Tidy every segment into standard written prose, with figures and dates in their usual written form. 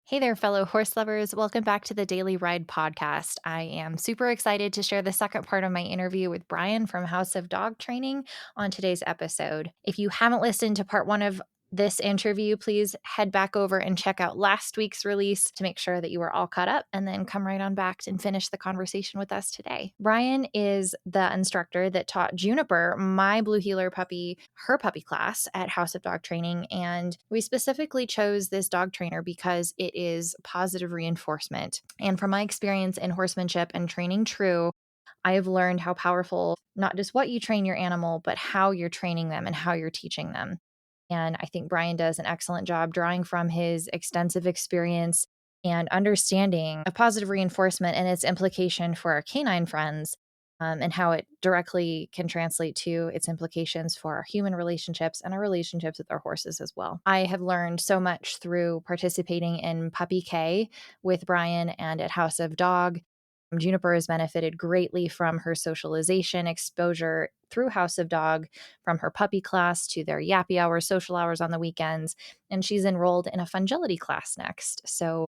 Hey there, fellow horse lovers. Welcome back to the Daily Ride podcast. I am super excited to share the second part of my interview with Brian from House of Dog Training on today's episode. If you haven't listened to part one of this interview, please head back over and check out last week's release to make sure that you are all caught up, and then come right on back and finish the conversation with us today. Brian is the instructor that taught Juniper, my Blue Heeler puppy, her puppy class at House of Dog Training. And we specifically chose this dog trainer because it is positive reinforcement. And from my experience in horsemanship and training true, I have learned how powerful not just what you train your animal, but how you're training them and how you're teaching them. And I think Brian does an excellent job drawing from his extensive experience and understanding of positive reinforcement and its implication for our canine friends, and how it directly can translate to its implications for our human relationships and our relationships with our horses as well. I have learned so much through participating in Puppy K with Brian and at House of Dog. Juniper has benefited greatly from her socialization exposure through House of Dog, from her puppy class to their yappy hours, social hours on the weekends. And she's enrolled in a fungility class next. So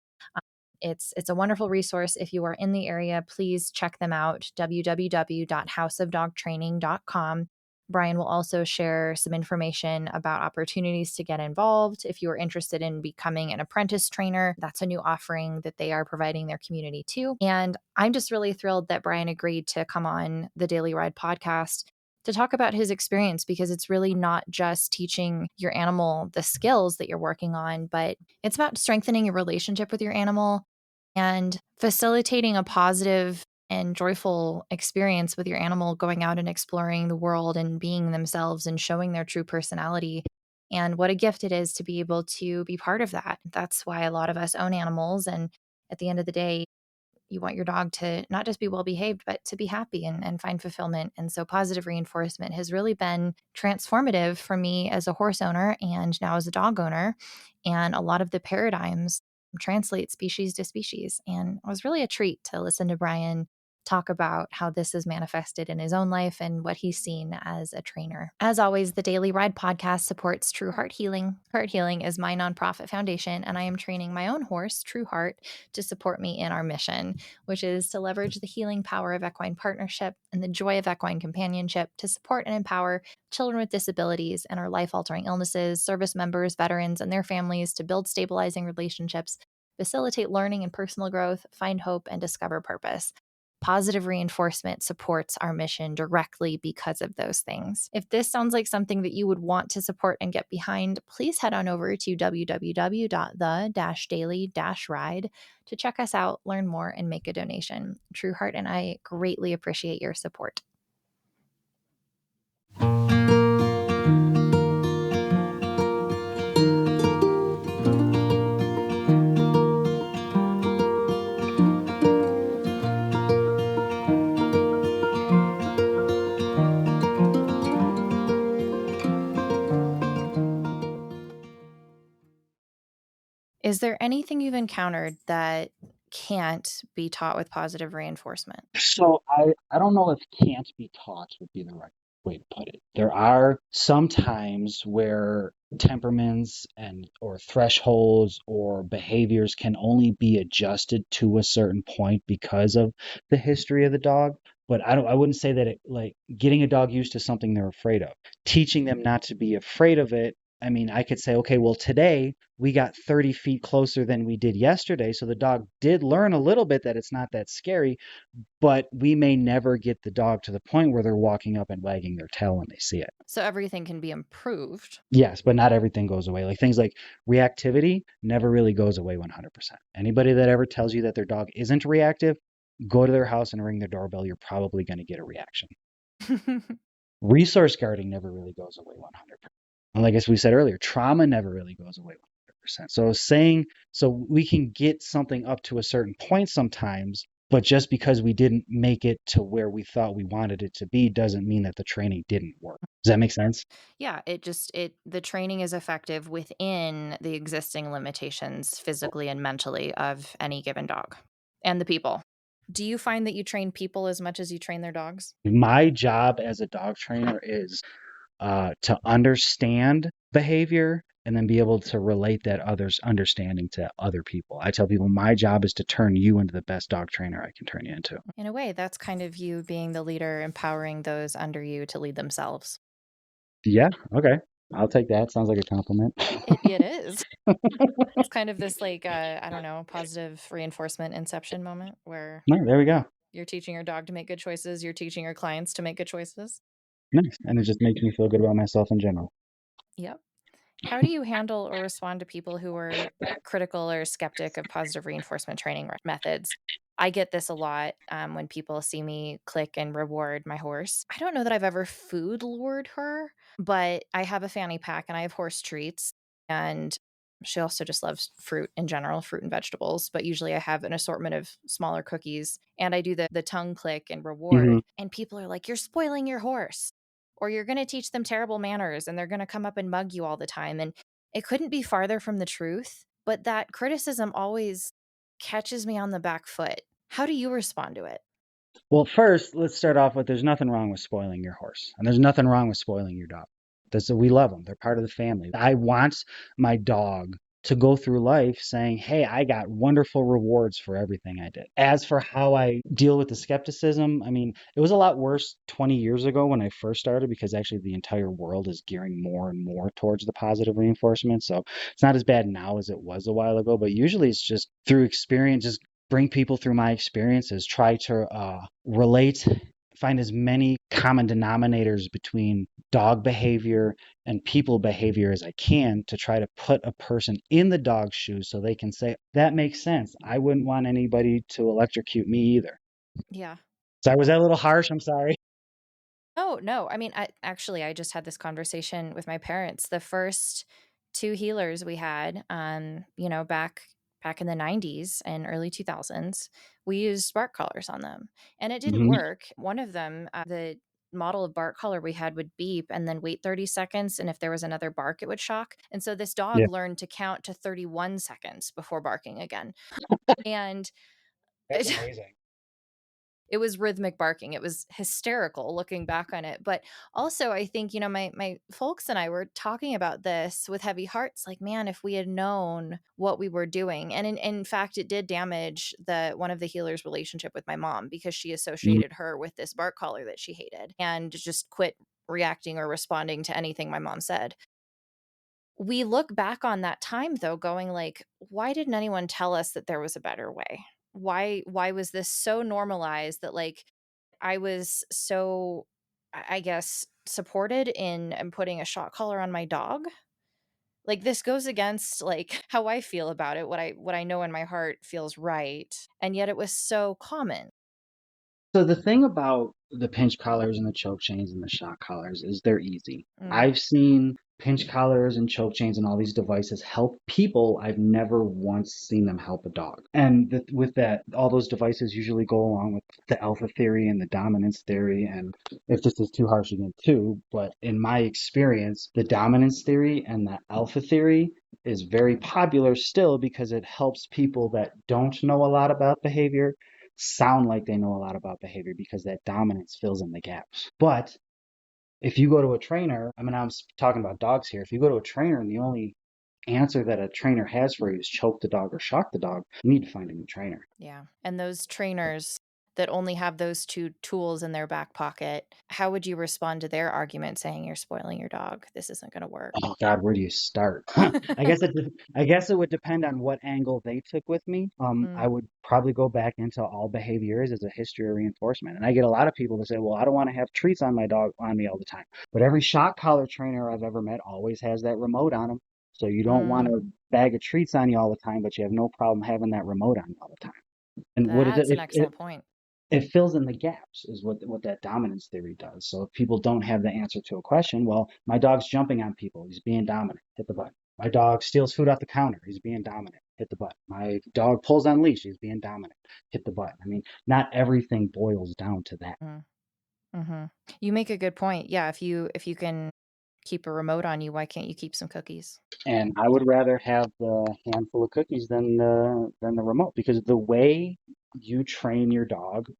it's a wonderful resource. If you are in the area, please check them out, www.houseofdogtraining.com. Brian will also share some information about opportunities to get involved. If you are interested in becoming an apprentice trainer, that's a new offering that they are providing their community too. And I'm just really thrilled that Brian agreed to come on the Daily Ride podcast to talk about his experience, because it's really not just teaching your animal the skills that you're working on, but it's about strengthening your relationship with your animal and facilitating a positive and joyful experience with your animal, going out and exploring the world and being themselves and showing their true personality. And what a gift it is to be able to be part of that. That's why a lot of us own animals. And at the end of the day, you want your dog to not just be well behaved, but to be happy and find fulfillment. And so positive reinforcement has really been transformative for me as a horse owner and now as a dog owner. And a lot of the paradigms translate species to species. And it was really a treat to listen to Brian talk about how this is manifested in his own life and what he's seen as a trainer. As always, the Daily Ride podcast supports True Heart Healing. Heart Healing is my nonprofit foundation, and I am training my own horse, True Heart, to support me in our mission, which is to leverage the healing power of equine partnership and the joy of equine companionship to support and empower children with disabilities and our life-altering illnesses, service members, veterans, and their families to build stabilizing relationships, facilitate learning and personal growth, find hope, and discover purpose. Positive reinforcement supports our mission directly because of those things. If this sounds like something that you would want to support and get behind, please head on over to www.the-daily-ride to check us out, learn more, and make a donation. True Heart and I greatly appreciate your support. Is there anything you've encountered that can't be taught with positive reinforcement? So I don't know if can't be taught would be the right way to put it. There are some times where temperaments and or thresholds or behaviors can only be adjusted to a certain point because of the history of the dog. But I wouldn't say that it like getting a dog used to something they're afraid of. Teaching them not to be afraid of it. I mean, I could say, okay, well, today we got 30 feet closer than we did yesterday. So the dog did learn a little bit that it's not that scary, but we may never get the dog to the point where they're walking up and wagging their tail when they see it. So everything can be improved. Yes, but not everything goes away. Like things like reactivity never really goes away 100%. Anybody that ever tells you that their dog isn't reactive, go to their house and ring their doorbell. You're probably going to get a reaction. Resource guarding never really goes away 100%. And like as we said earlier, trauma never really goes away 100%. So we can get something up to a certain point sometimes, but just because we didn't make it to where we thought we wanted it to be doesn't mean that the training didn't work. Does that make sense? Yeah, the training is effective within the existing limitations physically and mentally of any given dog and the people. Do you find that you train people as much as you train their dogs? My job as a dog trainer is to understand behavior and then be able to relate that others understanding to other people. I tell people my job is to turn you into the best dog trainer I can turn you into. In a way, that's kind of you being the leader, empowering those under you to lead themselves. Yeah, okay. I'll take that. Sounds like a compliment. It is. It's kind of this like I don't know, positive reinforcement inception moment where No, there we go. you're teaching your dog to make good choices, you're teaching your clients to make good choices. Nice. And it just makes me feel good about myself in general. Yep. How do you handle or respond to people who are critical or skeptic of positive reinforcement training methods? I get this a lot when people see me click and reward my horse. I don't know that I've ever food lured her, but I have a fanny pack and I have horse treats. And she also just loves fruit in general, fruit and vegetables. But usually I have an assortment of smaller cookies and I do the tongue click and Hmm. reward. And people are like, you're spoiling your horse or you're going to teach them terrible manners and they're going to come up and mug you all the time. And it couldn't be farther from the truth, but that criticism always catches me on the back foot. How do you respond to it? Well, first, let's start off with there's nothing wrong with spoiling your horse, and there's nothing wrong with spoiling your dog. We love them. They're part of the family. I want my dog to go through life saying, "Hey, I got wonderful rewards for everything I did." As for how I deal with the skepticism, I mean, it was a lot worse 20 years ago when I first started because actually the entire world is gearing more and more towards the positive reinforcement. So it's not as bad now as it was a while ago, but usually it's just through experience, just bring people through my experiences, try to relate, find as many common denominators between dog behavior and people behavior as I can to try to put a person in the dog's shoes so they can say, that makes sense. I wouldn't want anybody to electrocute me either. Yeah. So was that a little harsh? I'm sorry. Oh, no. I mean, I just had this conversation with my parents. The first 2 healers we had, back in the 90s and early 2000s, we used bark collars on them, and it didn't Hmm. work. One of them, the model of bark collar we had would beep and then wait 30 seconds, and if there was another bark, it would shock, and so this Yeah, dog learned to count to 31 seconds before barking again, and that's amazing. it was rhythmic barking. It was hysterical looking back on it. But also I think, my folks and I were talking about this with heavy hearts, like, man, if we had known what we were doing. And in fact, it did damage the one of the healers' relationship with my mom because she Mhm. associated her with this bark collar that she hated and just quit reacting or responding to anything my mom said. We look back on that time though going like, why didn't anyone tell us that there was a better way? Why was this so normalized that like I was so I guess supported in putting a shock collar on my dog? Like this goes against like how I feel about it, what I know in my heart feels right, and yet it was so common. So the thing about the pinch collars and the choke chains and the shock collars is they're easy. Mm, I've seen pinch collars and choke chains and all these devices help people. I've never once seen them help a dog. And with that, all those devices usually go along with the alpha theory and the dominance theory. And if this is too harsh again, too, but in my experience, the dominance theory and the alpha theory is very popular still because it helps people that don't know a lot about behavior sound like they know a lot about behavior because that dominance fills in the gaps. But if you go to a trainer, I mean, I'm talking about dogs here. If you go to a trainer and the only answer that a trainer has for you is choke the dog or shock the dog, you need to find a new trainer. yeah. And those trainers that only have those two tools in their back pocket, how would you respond to their argument saying you're spoiling your dog? This isn't going to work. Oh God, where do you start? I guess it would depend on what angle they took with me. I Mm, would probably go back into all behaviors as a history of reinforcement. And I get a lot of people to say, well, I don't want to have treats on my dog on me all the time. But every shock collar trainer I've ever met always has that remote on them. So you don't want mm, a bag of treats on you all the time, but you have no problem having that remote on you all the time. And what is it? that's an excellent point. It fills in the gaps is what that dominance theory does. So if people don't have the answer to a question, well, my dog's jumping on people, he's being dominant, hit the button. My dog steals food off the counter, he's being dominant, hit the button. My dog pulls on leash, he's being dominant, hit the button. I mean, not everything boils down to that. Mm, mhm. You make a good point. Yeah, if you can keep a remote on you, why can't you keep some cookies? And I would rather have the handful of cookies than the remote because the way you train your dog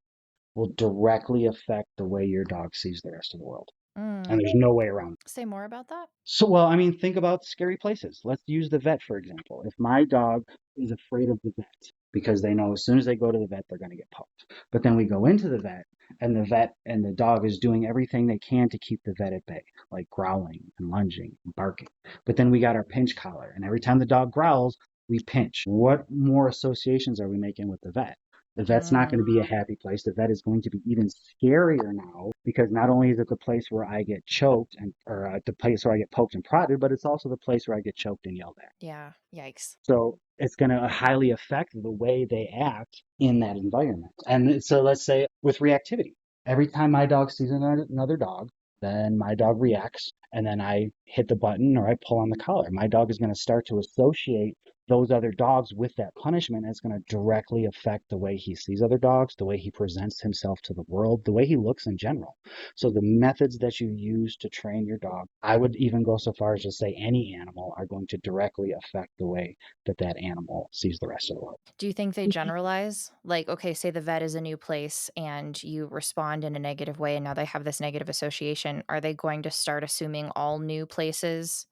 will directly affect the way your dog sees the rest of the world. Mm. and there's no way around it. Say more about that? So, well, I mean, think about scary places. Let's use the vet, for example. If my dog is afraid of the vet because they know as soon as they go to the vet, they're going to get poked. But then we go into the vet and the dog is doing everything they can to keep the vet at bay, like growling and lunging and barking. But then we got our pinch collar, and every time the dog growls, we pinch. What more associations are we making with the vet? The vet's not going to Mm. be a happy place. The vet is going to be even scarier now because not only is it the place where I get choked or the place where I get poked and prodded, but it's also the place where I get choked and yelled at. Yeah. Yikes. So it's going to highly affect the way they act in that environment. And so let's say with reactivity, every time my dog sees another dog, then my dog reacts, and then I hit the button or I pull on the collar. My dog is going to start to associate those other dogs with that punishment. And it's going to directly affect the way he sees other dogs, the way he presents himself to the world, the way he looks in general. So the methods that you use to train your dog, I would even go so far as to say any animal, are going to directly affect the way that that animal sees the rest of the world. Do you think they generalize? Like, okay, say the vet is a new place and you respond in a negative way and now they have this negative association. Are they going to start assuming all new places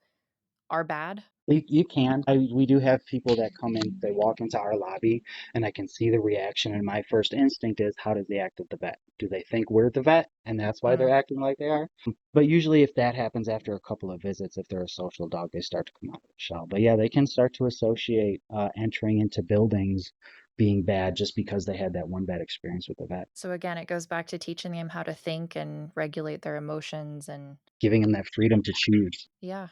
are bad? You can. We do have people that come in, they walk into our lobby, and I can see the reaction. And my first instinct is, how does they act at the vet? Do they think we're the vet, and that's why they're Mm. acting like they are? But usually, if that happens after a couple of visits, if they're a social dog, they start to come out of the shell. But yeah, they can start to associate entering into buildings being bad just because they had that one bad experience with the vet, So again, it goes back to teaching them how to think and regulate their emotions and giving them that freedom to choose. yeah.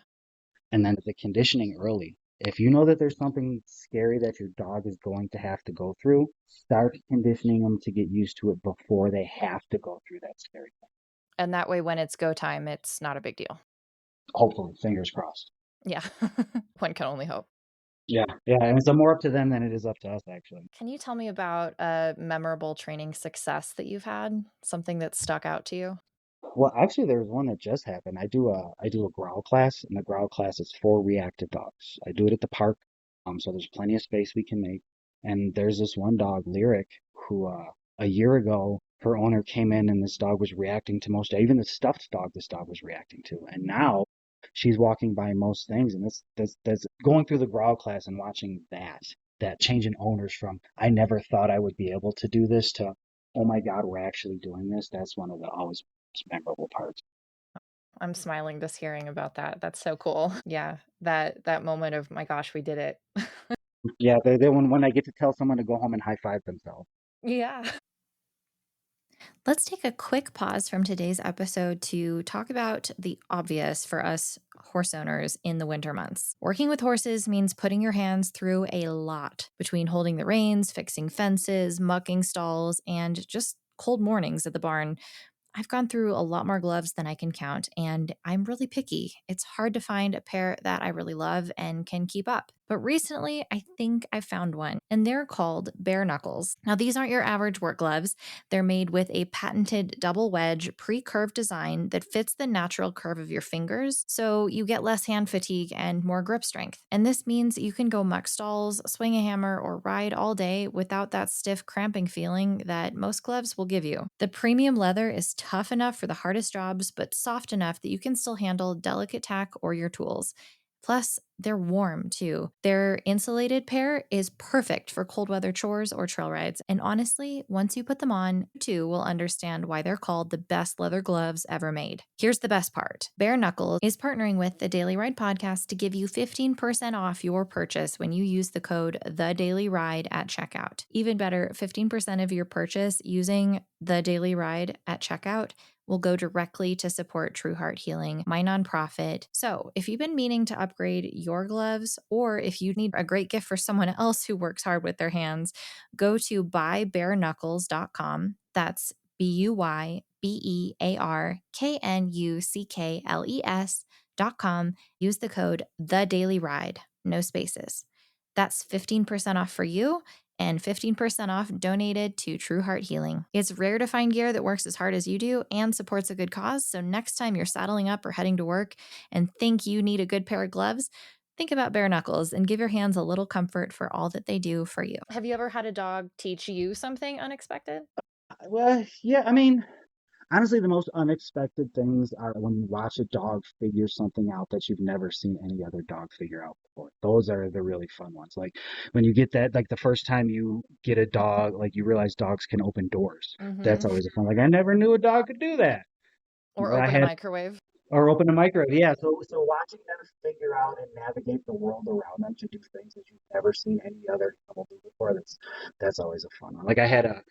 And then the conditioning early. If you know that there's something scary that your dog is going to have to go through, start conditioning them to get used to it before they have to go through that scary thing. And that way when it's go time, it's not a big deal. Hopefully, fingers crossed. Yeah. One can only hope. Yeah, yeah, and it's more up to them than it is up to us, actually. Can you tell me about a memorable training success that you've had? Something that stuck out to you? Well, actually, there's one that just happened. I do a growl class, and the growl class is for reactive dogs. I do it at the park, so there's plenty of space we can make. And there's this one dog, Lyric, who a year ago her owner came in and this dog was reacting to most, even the stuffed dog this dog was reacting to. And now she's walking by most things, and this going through the growl class and watching that change in owners from I never thought I would be able to do this to oh my God, we're actually doing this. That's one of the always memorable parts. I'm smiling just hearing about that. That's so cool. Yeah, that moment of, "My gosh, we did it." Yeah, they when I get to tell someone to go home and high five themselves. Yeah. Let's take a quick pause from today's episode to talk about the obvious for us horse owners in the winter months. Working with horses means putting your hands through a lot between holding the reins, fixing fences, mucking stalls, and just cold mornings at the barn. I've gone through a lot more gloves than I can count, and I'm really picky. It's hard to find a pair that I really love and can keep up. But recently, I think I found one, and they're called Bare Knuckles. Now, these aren't your average work gloves. They're made with a patented double wedge, pre curved design that fits the natural curve of your fingers, so you get less hand fatigue and more grip strength. And this means you can go muck stalls, swing a hammer, or ride all day without that stiff, cramping feeling that most gloves will give you. The premium leather is tough enough for the hardest jobs, but soft enough that you can still handle delicate tack or your tools. Plus, they're warm too. Their insulated pair is perfect for cold weather chores or trail rides. And honestly, once you put them on, you too will understand why they're called the best leather gloves ever made. Here's the best part: Bare Knuckles is partnering with the Daily Ride podcast to give you 15% off your purchase when you use the code The Daily Ride at checkout. Even better, 15% of your purchase using The Daily Ride at checkout will go directly to support True Heart Healing, my nonprofit. So, if you've been meaning to upgrade your gloves, or if you need a great gift for someone else who works hard with their hands, go to buybareknuckles.com. That's BUYBEARKNUCKLES.com. Use the code The Daily Ride, no spaces. That's 15% off for you and 15% off donated to True Heart Healing. It's rare to find gear that works as hard as you do and supports a good cause. So next time you're saddling up or heading to work and think you need a good pair of gloves, think about Bare Knuckles and give your hands a little comfort for all that they do for you. Have you ever had a dog teach you something unexpected? Well, yeah, I mean, Honestly, the most unexpected things are when you watch a dog figure something out that you've never seen any other dog figure out before. Those are the really fun ones. Like when you get that, like the first time you get a dog, like you realize dogs can open doors. That's Mhm. always a fun. Like I never knew a dog could do that. Or I open a had microwave. or open a microwave. Yeah. So watching them figure out and navigate the world around them to do things that you've never seen any other animal do before. That's always a fun one. Like I had a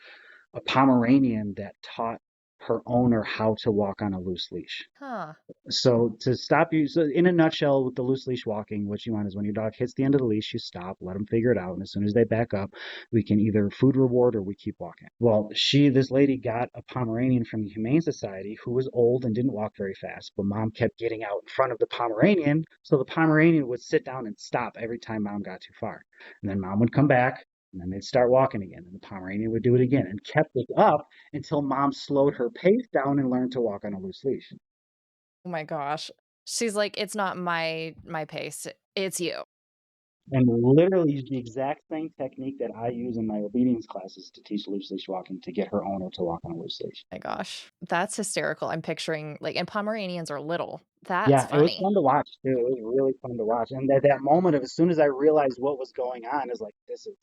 Pomeranian that taught her owner how to walk on a loose leash. Huh. So to stop you, so in a nutshell, with the loose leash walking, what you want is when your dog hits the end of the leash, you stop, let them figure it out, and as soon as they back up, we can either food reward or we keep walking. Well, this lady got a Pomeranian from the Humane Society who was old and didn't walk very fast, but mom kept getting out in front of the Pomeranian, so the Pomeranian would sit down and stop every time mom got too far, and then mom would come back. And then they'd start walking again, and the Pomeranian would do it again, and kept it up until mom slowed her pace down and learned to walk on a loose leash. Oh my gosh. She's like, "It's not my pace, it's you." And literally the exact same technique that I use in my obedience classes to teach loose leash walking to get her owner to walk on a loose leash. My gosh. That's hysterical. I'm picturing like and Pomeranians are little. That's Yeah, it was funny. fun to watch too. It was really fun to watch. And that moment of as soon as I realized what was going on is like this is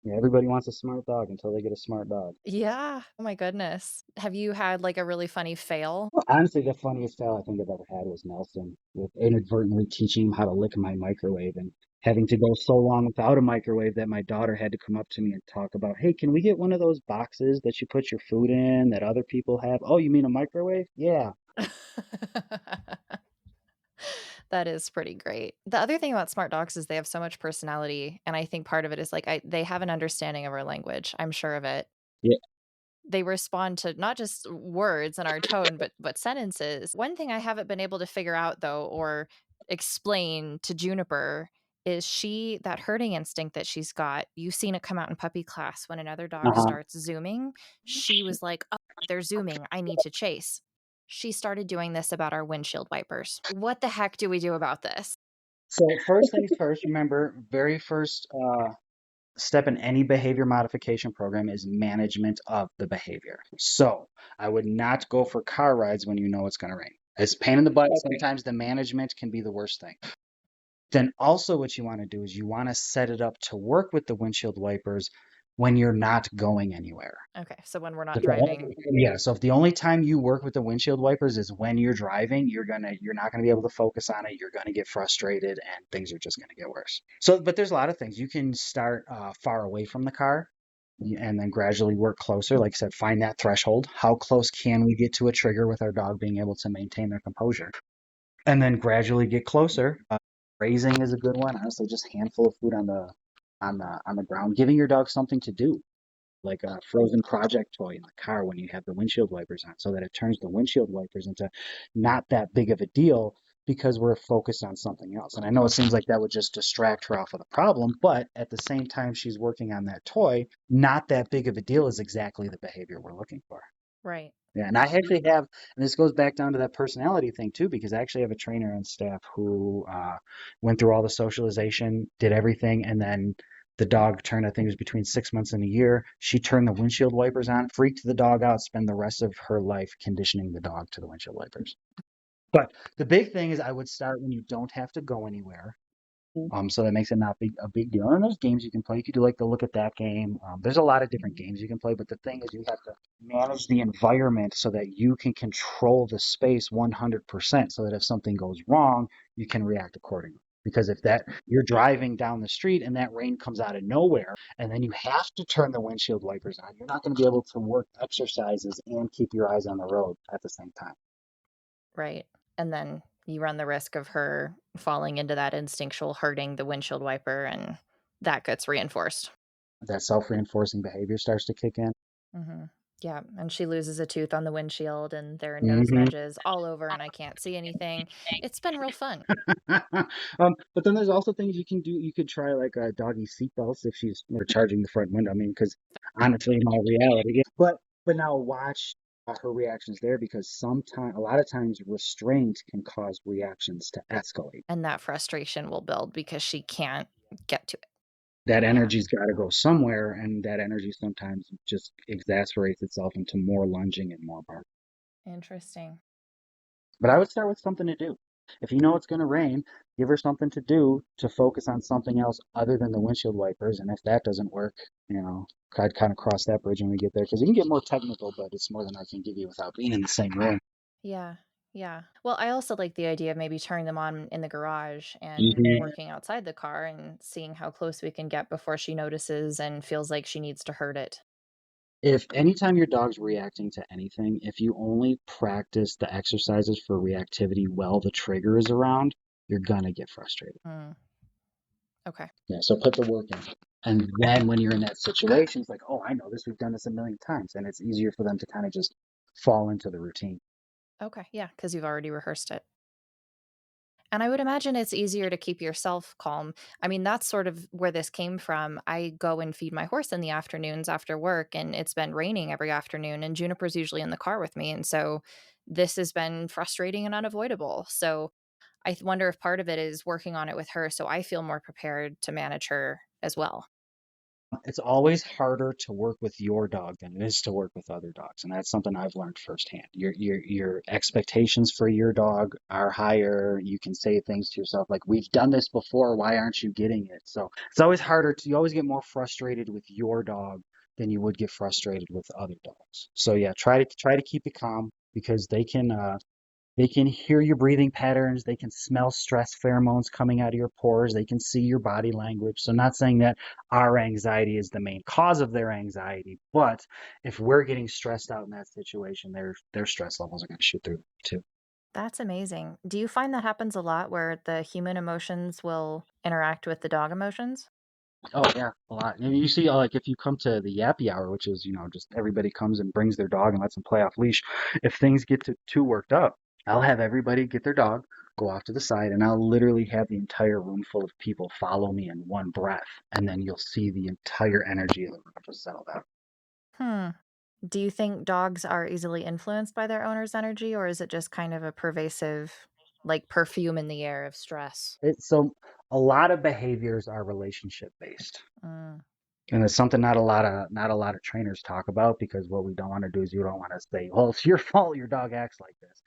yeah, everybody wants a smart dog until they get a smart dog. Yeah. Oh my goodness. Have you had like a really funny fail? Well, honestly, the funniest fail I think I've ever had was Nelson with inadvertently teaching him how to lick my microwave and having to go so long without a microwave that my daughter had to come up to me and talk about, hey, can we get one of those boxes that you put your food in that other people have? Oh, you mean a microwave? Yeah. That is pretty great. The other thing about smart dogs is they have so much personality, and I think part of it is, like, they have an understanding of our language, I'm sure of it. Yeah. They respond to not just words and our tone, but sentences. One thing I haven't been able to figure out, though, or explain to Juniper is that herding instinct that she's got, you've seen it come out in puppy class when another dog Uh-huh. starts zooming, she was like, "Oh, they're zooming, I need to chase." She started doing this about our windshield wipers. What the heck do we do about this? So first things first, remember, very first step in any behavior modification program is management of the behavior. So I would not go for car rides when you know it's going to rain. It's a pain in the butt. Sometimes the management can be the worst thing. Then also what you want to do is you want to set it up to work with the windshield wipers when you're not going anywhere. Okay, so when we're not driving. Yeah, so if the only time you work with the windshield wipers is when you're driving, you're not gonna be able to focus on it. You're gonna get frustrated, and things are just gonna get worse. So, but there's a lot of things you can start far away from the car, and then gradually work closer. Like I said, find that threshold. How close can we get to a trigger with our dog being able to maintain their composure, and then gradually get closer. Raising is a good one. Honestly, just handful of food on the ground, giving your dog something to do like a frozen project toy in the car when you have the windshield wipers on, so that it turns the windshield wipers into not that big of a deal because we're focused on something else. And I know it seems like that would just distract her off of the problem, but at the same time she's working on that toy, not that big of a deal is exactly the behavior we're looking for. Right. Yeah, and I actually have, and this goes back down to that personality thing too, because I actually have a trainer on staff who went through all the socialization, did everything, and then the dog turned, I think it was between 6 months and a year. She turned the windshield wipers on, freaked the dog out, spend the rest of her life conditioning the dog to the windshield wipers. But the big thing is I would start when you don't have to go anywhere. So that makes it not a big deal. And there's games you can play. You could do like the look at that game. There's a lot of different games you can play, but the thing is you have to manage the environment so that you can control the space 100% so that if something goes wrong, you can react accordingly. Because if that you're driving down the street and that rain comes out of nowhere, and then you have to turn the windshield wipers on, you're not going to be able to work exercises and keep your eyes on the road at the same time. Right. And then you run the risk of her falling into that instinctual hurting the windshield wiper, and that gets reinforced. That self-reinforcing behavior starts to kick in. Mhm. Yeah, and she loses a tooth on the windshield, and there are nose Hmm. medges all over, and I can't see anything. It's been real fun. But then there's also things you can do. You could try like doggy seatbelts if she's charging the front window. I mean, because honestly, in all reality, yeah. But now watch her reactions there because sometimes, a lot of times, restraint can cause reactions to escalate. And that frustration will build because she can't get to it. That Yeah. energy's got to go somewhere, and that energy sometimes just exasperates itself into more lunging and more bark. Interesting. But I would start with something to do. If you know it's going to rain, give her something to do to focus on something else other than the windshield wipers. And if that doesn't work, I'd kind of cross that bridge when we get there because you can get more technical, but it's more than I can give you without being in the same room. Yeah. Yeah. Well, I also like the idea of maybe turning them on in the garage and Mhm. working outside the car and seeing how close we can get before she notices and feels like she needs to hurt it. If anytime your dog's reacting to anything, if you only practice the exercises for reactivity while the trigger is around, you're gonna get frustrated. Mm, okay. Yeah, so put the work in. And then when you're in that situation, it's like, oh, I know this. We've done this a million times. And it's easier for them to kind of just fall into the routine. Okay. Yeah. Because you've already rehearsed it. And I would imagine it's easier to keep yourself calm. I mean, that's sort of where this came from. I go and feed my horse in the afternoons after work, and it's been raining every afternoon, and Juniper's usually in the car with me. And so this has been frustrating and unavoidable. So wonder if part of it is working on it with her so I feel more prepared to manage her as well. It's always harder to work with your dog than it is to work with other dogs. And that's something I've learned firsthand. Your expectations for your dog are higher. You can say things to yourself like, we've done this before. Why aren't you getting it? So it's always harder you always get more frustrated with your dog than you would get frustrated with other dogs. So yeah, try to keep it calm because they can hear your breathing patterns. They can smell stress pheromones coming out of your pores. They can see your body language. So, not saying that our anxiety is the main cause of their anxiety, but if we're getting stressed out in that situation, their stress levels are going to shoot through too. That's amazing. Do you find that happens a lot where the human emotions will interact with the dog emotions? Oh yeah, a lot. And you see, like if you come to the yappy hour, which is just everybody comes and brings their dog and lets them play off leash. If things get too worked up, I'll have everybody get their dog, go off to the side, and I'll literally have the entire room full of people follow me in one breath, and then you'll see the entire energy of the room just settle down. Hmm. Do you think dogs are easily influenced by their owner's energy, or is it just kind of a pervasive, like perfume in the air of stress? So a lot of behaviors are relationship based. Mm, And it's something not a lot of trainers talk about because what we don't want to do is you don't want to say, well, it's your fault your dog acts like this.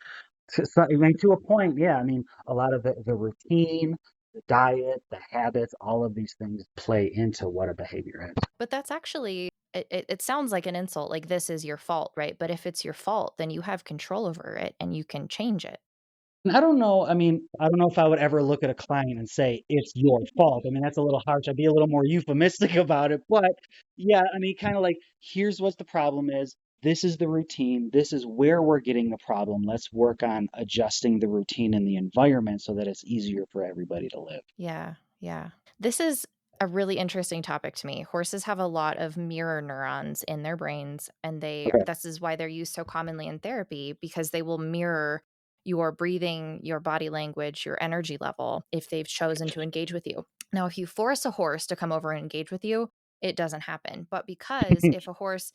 I mean, to a point, yeah. I mean, a lot of the routine, the diet, the habits, all of these things play into what a behavior is. but that's actually it sounds like an insult, like this is your fault, right? But if it's your fault, then you have control over it and you can change it. And I don't know. I mean, I don't know if I would ever look at a client and say it's your fault. I mean, that's a little harsh. I'd be a little more euphemistic about it. But yeah, I mean, kind of like, here's what the problem is. This is the routine. This is where we're getting the problem. Let's work on adjusting the routine and the environment so that it's easier for everybody to live. Yeah, yeah. This is a really interesting topic to me. Horses have a lot of mirror neurons in their brains, and Okay. this is why they're used so commonly in therapy because they will mirror your breathing, your body language, your energy level if they've chosen to engage with you. Now, if you force a horse to come over and engage with you, it doesn't happen. But because if a horse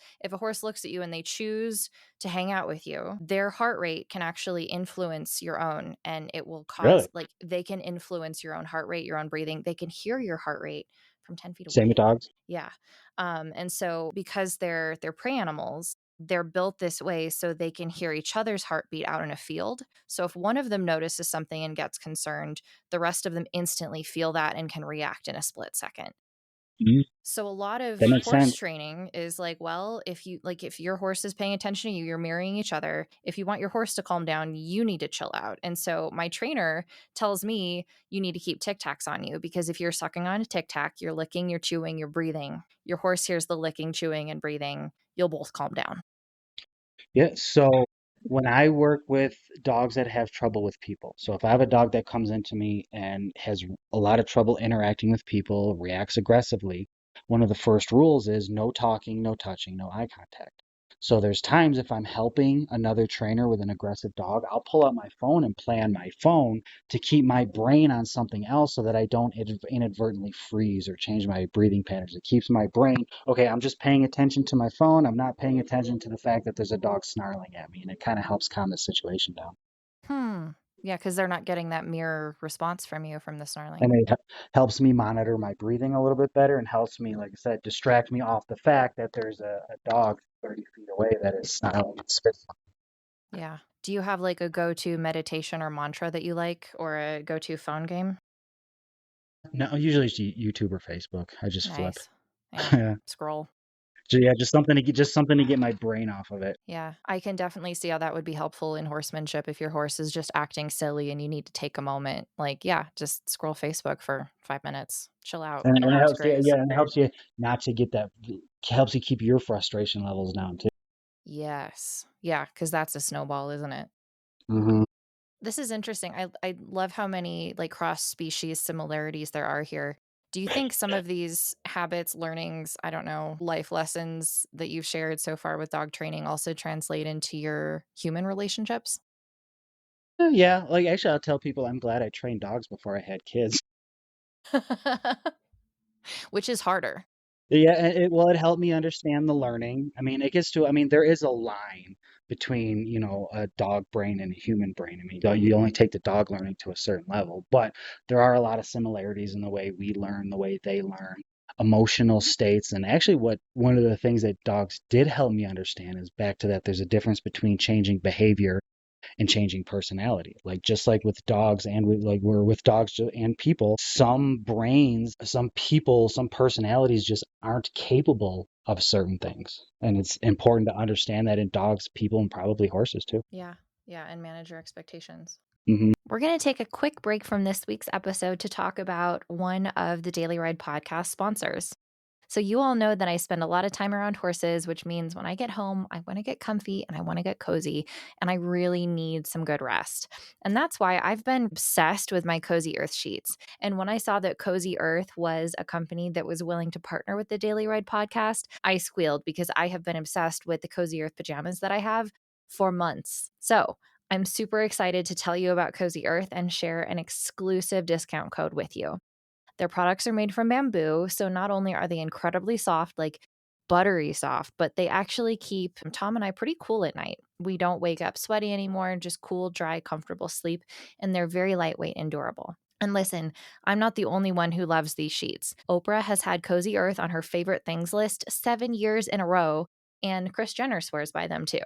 looks at you and they choose to hang out with you, their heart rate can actually influence your own, and it will cause, Really? like, they can influence your own heart rate, your own breathing. They can hear your heart rate from 10 feet Same with away. dogs? Yeah. And so because they're prey animals, they're built this way so they can hear each other's heartbeat out in a field. So if one of them notices something and gets concerned, the rest of them instantly feel that and can react in a split second. Mhm. So a lot of That makes horse sense. training is like, well, if your horse is paying attention to you, you're mirroring each other. If you want your horse to calm down, you need to chill out. And so my trainer tells me you need to keep tic tacs on you because if you're sucking on a tic tac, you're licking, you're chewing, you're breathing. Your horse hears the licking, chewing, and breathing. You'll both calm down. Yeah, so when I work with dogs that have trouble with people, so if I have a dog that comes into me and has a lot of trouble interacting with people, reacts aggressively, one of the first rules is no talking, no touching, no eye contact. So there's times if I'm helping another trainer with an aggressive dog, I'll pull out my phone and play on my phone to keep my brain on something else so that I don't inadvertently freeze or change my breathing patterns. It keeps my brain, okay, I'm just paying attention to my phone. I'm not paying attention to the fact that there's a dog snarling at me, and it kind of helps calm the situation down. Hmm. Yeah, because they're not getting that mirror response from you from the And snarling. it helps me monitor my breathing a little bit better and helps me, like I said, distract me off the fact that there's a dog 30 feet away that is snarling and spitting. Yeah. Do you have like a go-to meditation or mantra that you like or a go-to phone game? No, usually it's YouTube or Facebook. I just flip. Nice. Yeah. Yeah. Scroll. Yeah, just something to get my brain off of it. Yeah. I can definitely see how that would be helpful in horsemanship if your horse is just acting silly and you need to take a moment. Like, yeah, just scroll Facebook for 5 minutes. Chill out. Let your And it horse helps you, graze. yeah, and it helps you not to get that, helps you keep your frustration levels down too. Yes. Yeah, because that's a snowball, isn't it? Mhm. This is interesting. I love how many, like, cross-species similarities there are here. Do you think some of these habits, learnings, I don't know, life lessons that you've shared so far with dog training also translate into your human relationships? Yeah, like, actually, I'll tell people I'm glad I trained dogs before I had kids. Which is harder. Yeah, and it helped me understand the learning. I mean, it gets to I mean, there is a line between, a dog brain and a human brain. I mean, you only take the dog learning to a certain level, but there are a lot of similarities in the way we learn, the way they learn, emotional states, and actually what one of the things that dogs did help me understand is back to that there's a difference between changing behavior and changing personality. Like just like with dogs and we're with dogs and people, some brains, some people, some personalities just aren't capable of certain things. And it's important to understand that in dogs, people, and probably horses too. Yeah. Yeah, and manage your expectations. Hmm. We're going to take a quick break from this week's episode to talk about one of the Daily Ride podcast sponsors. So, you all know that I spend a lot of time around horses, which means when I get home, I want to get comfy and I want to get cozy, and I really need some good rest. And that's why I've been obsessed with my Cozy Earth sheets. And when I saw that Cozy Earth was a company that was willing to partner with the Daily Ride podcast, I squealed because I have been obsessed with the Cozy Earth pajamas that I have for months. So, I'm super excited to tell you about Cozy Earth and share an exclusive discount code with you. Their products are made from bamboo, so not only are they incredibly soft, like buttery soft, but they actually keep Tom and I pretty cool at night. We don't wake up sweaty anymore, just cool, dry, comfortable sleep, and they're very lightweight and durable. And listen, I'm not the only one who loves these sheets. Oprah has had Cozy Earth on her favorite things list 7 years in a row, and Kris Jenner swears by them too.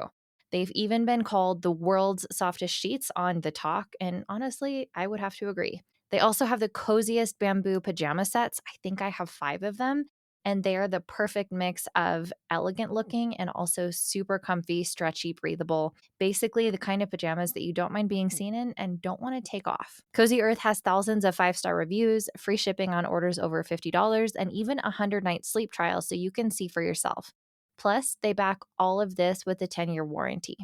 They've even been called the world's softest sheets on The Talk, and honestly, I would have to agree. They also have the coziest bamboo pajama sets. I think I have 5 of them, and they are the perfect mix of elegant looking and also super comfy, stretchy, breathable. Basically, the kind of pajamas that you don't mind being seen in and don't want to take off. Cozy Earth has thousands of 5-star reviews, free shipping on orders over $50, and even a 100-night sleep trial so you can see for yourself. Plus, they back all of this with a 10-year warranty.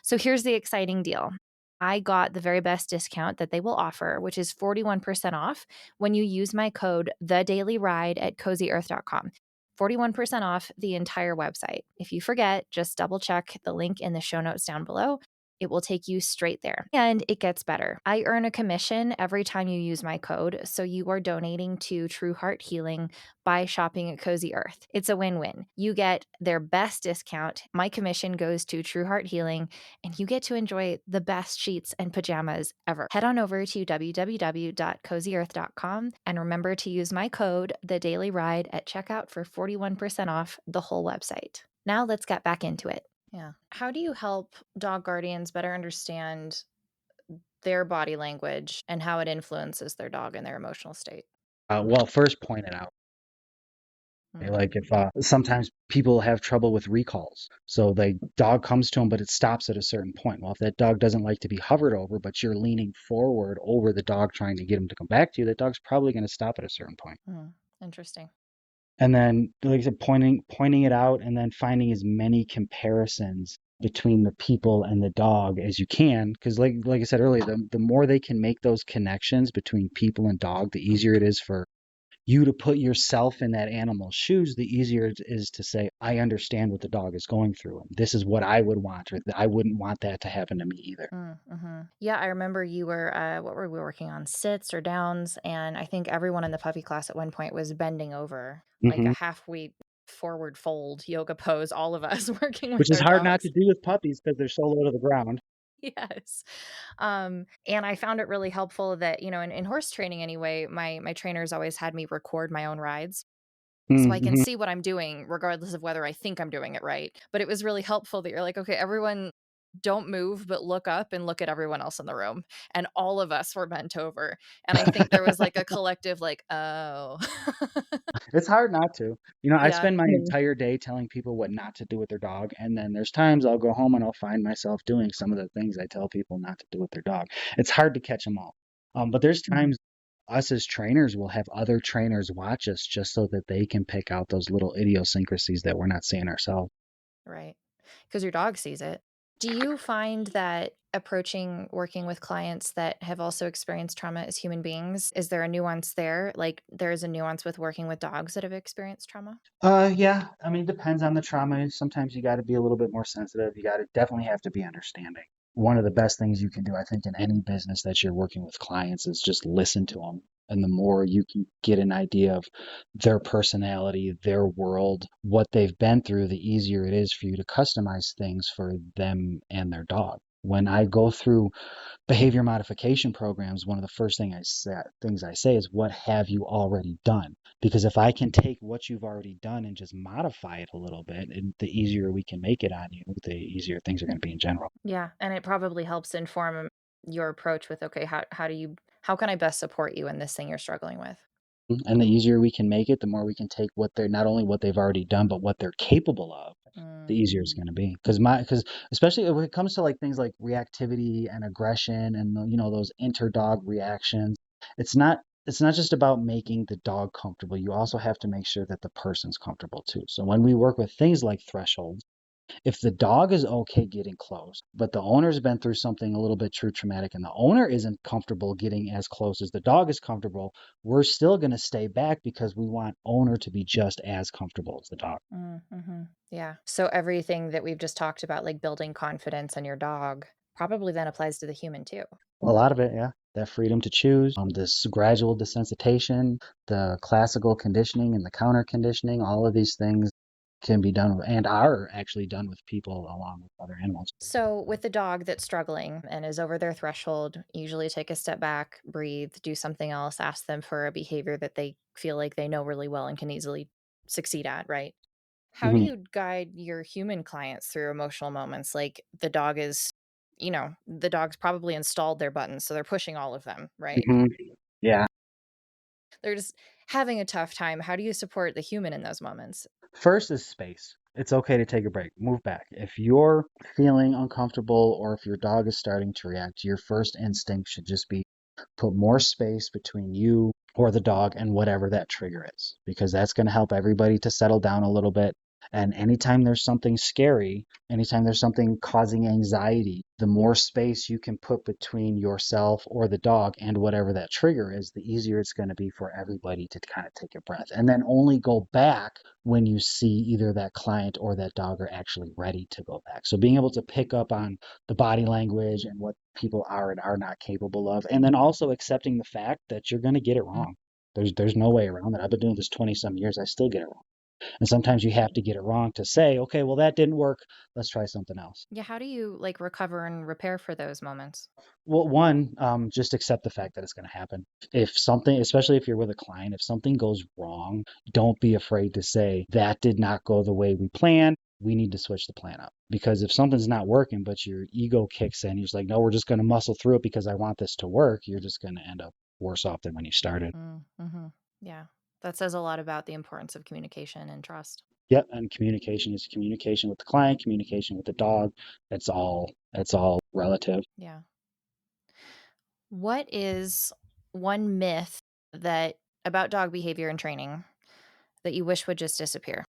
So here's the exciting deal. I got the very best discount that they will offer, which is 41% off when you use my code TheDailyRide at CozyEarth.com. 41% off the entire website. If you forget, just double check the link in the show notes down below. It will take you straight there. And it gets better. I earn a commission every time you use my code, so you are donating to True Heart Healing by shopping at Cozy Earth. It's a win-win. You get their best discount. My commission goes to True Heart Healing, and you get to enjoy the best sheets and pajamas ever. Head on over to www.cozyearth.com and remember to use my code, The Daily Ride, at checkout for 41% off the whole website. Now let's get back into it. Yeah. How do you help dog guardians better understand their body language and how it influences their dog and their emotional state? Well, first point it out. Okay, Mm, like if sometimes people have trouble with recalls, so the dog comes to them, but it stops at a certain point. Well, if that dog doesn't like to be hovered over, but you're leaning forward over the dog trying to get him to come back to you, that dog's probably going to stop at a certain point. interesting. And then, like I said, pointing it out, and then finding as many comparisons between the people and the dog as you can, because like I said earlier, the more they can make those connections between people and dog, the easier it is for you to put yourself in that animal's shoes, the easier it is to say, I understand what the dog is going through, and this is what I would want, or I wouldn't want that to happen to me either. Yeah, I remember you were, what were we working on? Sits or downs? And I think everyone in the puppy class at one point was bending over, like a Hmm. halfway forward fold yoga pose, all of us working with Which is our hard not to dogs. do with puppies because they're so low to the ground. Yes. And I found it really helpful that, in horse training anyway, my trainers always had me record my own rides. So I can Mm-hmm. see what I'm doing regardless of whether I think I'm doing it right. But it was really helpful that you're like, okay, everyone don't move, but look up and look at everyone else in the room. And all of us were bent over. And I think there was like a collective, like, oh, It's hard not to. I yeah. spend my entire day telling people what not to do with their dog, and then there's times I'll go home and I'll find myself doing some of the things I tell people not to do with their dog. It's hard to catch them all. But there's times us as trainers will have other trainers watch us just so that they can pick out those little idiosyncrasies that we're not seeing ourselves. Right. Because your dog sees it. Do you find that working with clients that have also experienced trauma as human beings, is there a nuance there? Like there is a nuance with working with dogs that have experienced trauma? Yeah. I mean, depends on the trauma. Sometimes you got to be a little bit more sensitive. You got to definitely have to be understanding. One of the best things you can do, I think, in any business that you're working with clients is just listen to them. And the more you can get an idea of their personality, their world, what they've been through, the easier it is for you to customize things for them and their dog. When I go through behavior modification programs, one of the first things I say is, what have you already done? Because if I can take what you've already done and just modify it a little bit, and the easier we can make it on you, the easier things are going to be in general. Yeah, and it probably helps inform your approach with, okay, how can I best support you in this thing you're struggling with? And the easier we can make it, the more we can take what they're not only what they've already done, but what they're capable of, the Mm, easier it's going to be. Because especially when it comes to like things like reactivity and aggression and those inter-dog reactions, it's not it's not just about making the dog comfortable. You also have to make sure that the person's comfortable too. So when we work with things like thresholds, if the dog is okay getting close, but the owner's been through something a little bit true traumatic and the owner isn't comfortable getting as close as the dog is comfortable, we're still going to stay back because we want owner to be just as comfortable as the dog. mhm. Yeah. So everything that we've just talked about, like building confidence in your dog, probably then applies to the human too. A lot of it, yeah. That freedom to choose, this gradual desensitization, the classical conditioning and the counter conditioning, all of these things can be done and are actually done with people along with other animals. So, with the dog that's struggling and is over their threshold, usually take a step back, breathe, do something else, ask them for a behavior that they feel like they know really well and can easily succeed at, right? How do Hmm. you guide your human clients through emotional moments? Like the dog's probably installed their buttons, so they're pushing all of them, right? Hmm. Yeah. They're just having a tough time. How do you support the human in those moments? First is space. It's okay to take a break, move back. If you're feeling uncomfortable or if your dog is starting to react, your first instinct should just be put more space between you or the dog and whatever that trigger is, because that's going to help everybody to settle down a little bit. And anytime there's something scary, anytime there's something causing anxiety, the more space you can put between yourself or the dog and whatever that trigger is, the easier it's going to be for everybody to kind of take a breath. And then only go back when you see either that client or that dog are actually ready to go back. So being able to pick up on the body language and what people are and are not capable of, and then also accepting the fact that you're going to get it wrong. There's no way around it. I've been doing this 20 some years. I still get it wrong. And sometimes you have to get it wrong to say, okay, well, that didn't work. Let's try something else. Yeah, how do you like recover and repair for those moments? Well, one, just accept the fact that it's going to happen. If something, especially if you're with a client, if something goes wrong, don't be afraid to say that did not go the way we planned. We need to switch the plan up. Because if something's not working, but your ego kicks in, you're just like, no, we're just going to muscle through it because I want this to work. You're just going to end up worse off than when you started. Mhm. Yeah. That says a lot about the importance of communication and trust. Yep, and communication is communication with the client, communication with the dog. It's all relative. Yeah. What is one myth that about dog behavior and training that you wish would just disappear?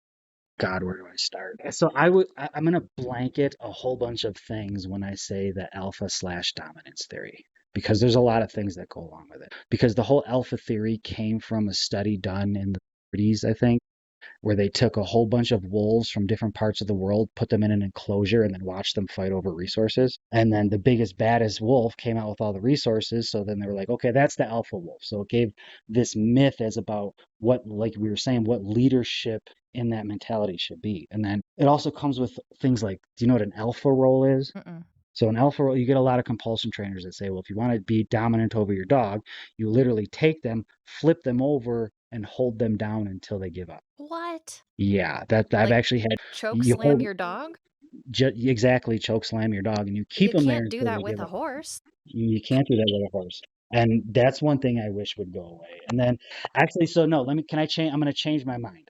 God, where do I start? So I'm gonna blanket a whole bunch of things when I say the alpha slash dominance theory. Because there's a lot of things that go along with it. Because the whole alpha theory came from a study done in the 30s, I think, where they took a whole bunch of wolves from different parts of the world, put them in an enclosure, and then watched them fight over resources. And then the biggest, baddest wolf came out with all the resources. So then they were like, okay, that's the alpha wolf. So it gave this myth as about what, like we were saying, what leadership in that mentality should be. And then it also comes with things like, do you know what an alpha role is? Mm-mm. So in alpha, you get a lot of compulsion trainers that say, well, if you want to be dominant over your dog, you literally take them, flip them over, and hold them down until they give up. What? Yeah, that I've Like actually had choke you slam hold your dog? exactly, choke slam your dog, and you keep You them there can't do until that they with give a up. horse. You can't do that with a horse. And that's one thing I wish would go away. And then actually, so no, can I change? I'm going to change my mind.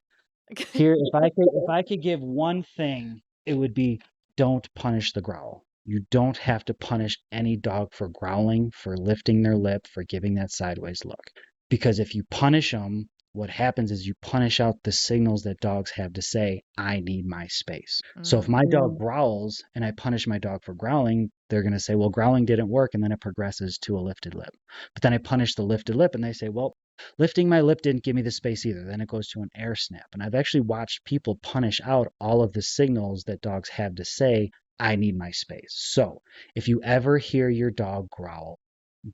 Here, if I could give one thing, it would be don't punish the growl. You don't have to punish any dog for growling, for lifting their lip, for giving that sideways look. Because if you punish them, what happens is you punish out the signals that dogs have to say, I need my space. So if Mm, my dog growls and I punish my dog for growling, they're going to say, well, growling didn't work. And then it progresses to a lifted lip. But then I punish the lifted lip and they say, well, lifting my lip didn't give me the space either. Then it goes to an air snap. And I've actually watched people punish out all of the signals that dogs have to say, I need my space. So if you ever hear your dog growl,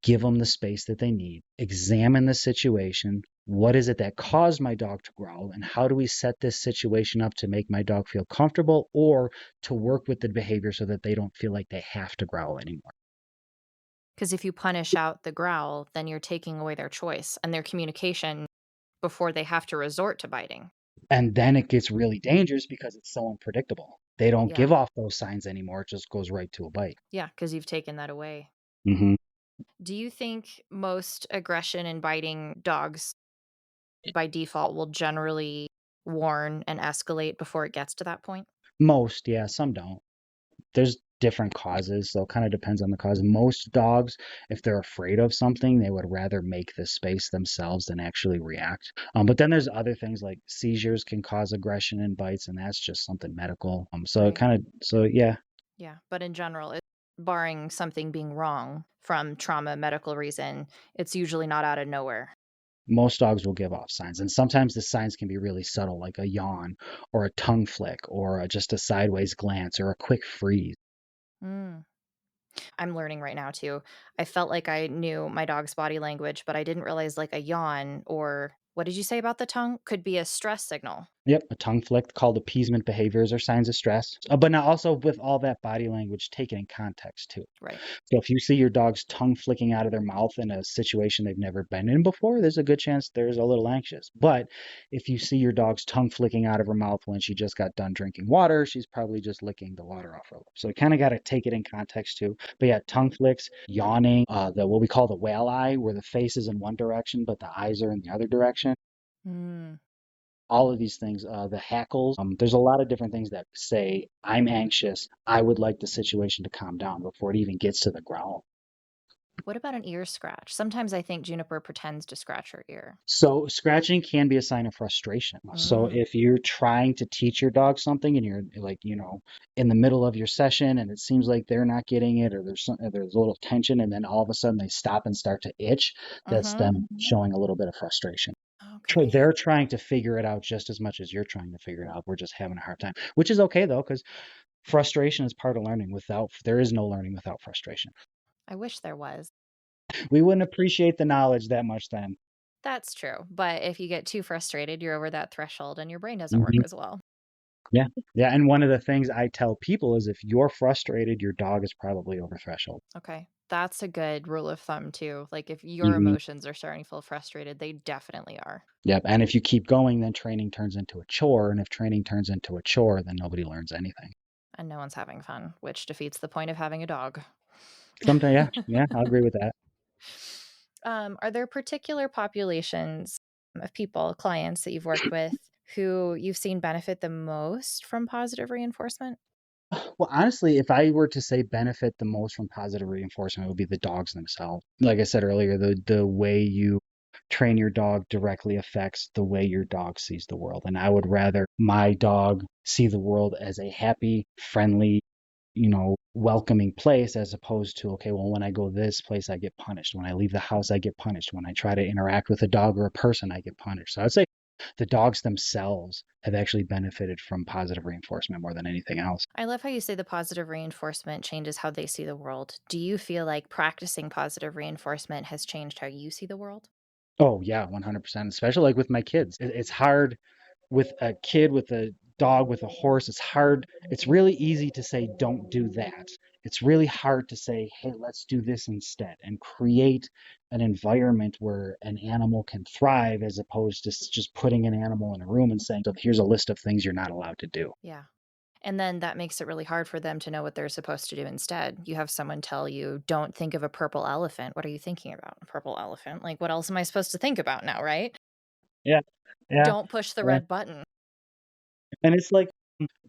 give them the space that they need, examine the situation. What is it that caused my dog to growl? And how do we set this situation up to make my dog feel comfortable or to work with the behavior so that they don't feel like they have to growl anymore? because if you punish out the growl, then you're taking away their choice and their communication before they have to resort to biting. And then it gets really dangerous because it's so unpredictable. They don't Yeah. give off those signs anymore. It just goes right to a bite. Yeah, because 'cause you've taken that away. Hmm. Do you think most aggression and biting dogs by default will generally warn and escalate before it gets to that point? Most, yeah, some don't. There's different causes, so it kind of depends on the cause. Most dogs, if they're afraid of something, they would rather make the space themselves than actually react. But then there's other things like seizures can cause aggression and bites, and that's just something medical. So it Right. kind of, so yeah, Yeah, but in general, barring something being wrong from trauma, medical reason, it's usually not out of nowhere. most dogs will give off signs, and sometimes the signs can be really subtle, like a yawn, or a tongue flick, or just a sideways glance, or a quick freeze. Mm. I'm learning right now too. I felt like I knew my dog's body language, but I didn't realize like a yawn or what did you say about the tongue could be a stress signal. Yep, a tongue flick called appeasement behaviors or signs of stress. But now also with all that body language taken in context too. Right. So if you see your dog's tongue flicking out of their mouth in a situation they've never been in before, there's a good chance there's a little anxious. But if you see your dog's tongue flicking out of her mouth when she just got done drinking water, she's probably just licking the water off her lips. So you kind of got to take it in context too. But yeah, tongue flicks, yawning, the what we call the whale eye, where the face is in one direction but the eyes are in the other direction. Mm. All of these things, the hackles. There's a lot of different things that say, I'm anxious. I would like the situation to calm down before it even gets to the growl. What about an ear scratch? Sometimes I think Juniper pretends to scratch her ear. So scratching can be a sign of frustration. So Mm. if you're trying to teach your dog something and you're like, in the middle of your session and it seems like they're not getting it or there's a little tension and then all of a sudden they stop and start to itch, that's Mhm. them showing a little bit of frustration. Okay. They're trying to figure it out just as much as you're trying to figure it out. We're just having a hard time, which is okay though, because frustration is part of learning. There is no learning without frustration. I wish there was. We wouldn't appreciate the knowledge that much then. That's true. But if you get too frustrated, you're over that threshold and your brain doesn't work Mhm. as well. Yeah. Yeah. And one of the things I tell people is if you're frustrated, your dog is probably over threshold. Okay. That's a good rule of thumb too. Like if your Hmm. emotions are starting to feel frustrated, they definitely are. Yep. And if you keep going, then training turns into a chore. And if training turns into a chore, then nobody learns anything. And no one's having fun, which defeats the point of having a dog. Sometimes, yeah. Yeah. I'll agree with that. Are there particular populations of people, clients that you've worked with who you've seen benefit the most from positive reinforcement? Well, honestly, if I were to say benefit the most from positive reinforcement, it would be the dogs themselves. Like I said earlier, the way you train your dog directly affects the way your dog sees the world. And I would rather my dog see the world as a happy, friendly, welcoming place as opposed to, okay, well, when I go this place, I get punished. When I leave the house, I get punished. When I try to interact with a dog or a person, I get punished. So I'd say the dogs themselves have actually benefited from positive reinforcement more than anything else. I love how you say the positive reinforcement changes how they see the world. Do you feel like practicing positive reinforcement has changed how you see the world? Oh yeah, 100%. Especially like with my kids. It's hard with a kid, with a dog, with a horse. It's hard. It's really easy to say, don't do that. It's really hard to say, hey, let's do this instead and create an environment where an animal can thrive as opposed to just putting an animal in a room and saying, so here's a list of things you're not allowed to do. Yeah. And then that makes it really hard for them to know what they're supposed to do instead. You have someone tell you, "Don't think of a purple elephant." What are you thinking about? A purple elephant? Like, what else am I supposed to think about now, right? Yeah, yeah, Don't push the yeah. red button. And it's like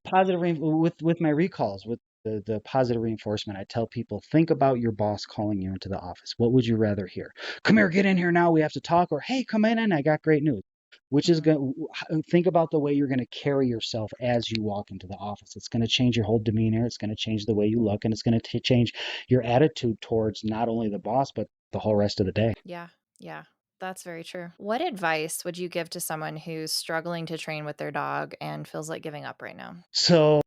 positive with my recalls, with the positive reinforcement, I tell people, think about your boss calling you into the office. What would you rather hear? Come here, get in here now. We have to talk. Or hey, come in, and I got great news. Which is Mm, going. Think about the way you're going to carry yourself as you walk into the office. It's going to change your whole demeanor. It's going to change the way you look, and it's going to change your attitude towards not only the boss but the whole rest of the day. yeah, yeah, that's very true. What advice would you give to someone who's struggling to train with their dog and feels like giving up right now? So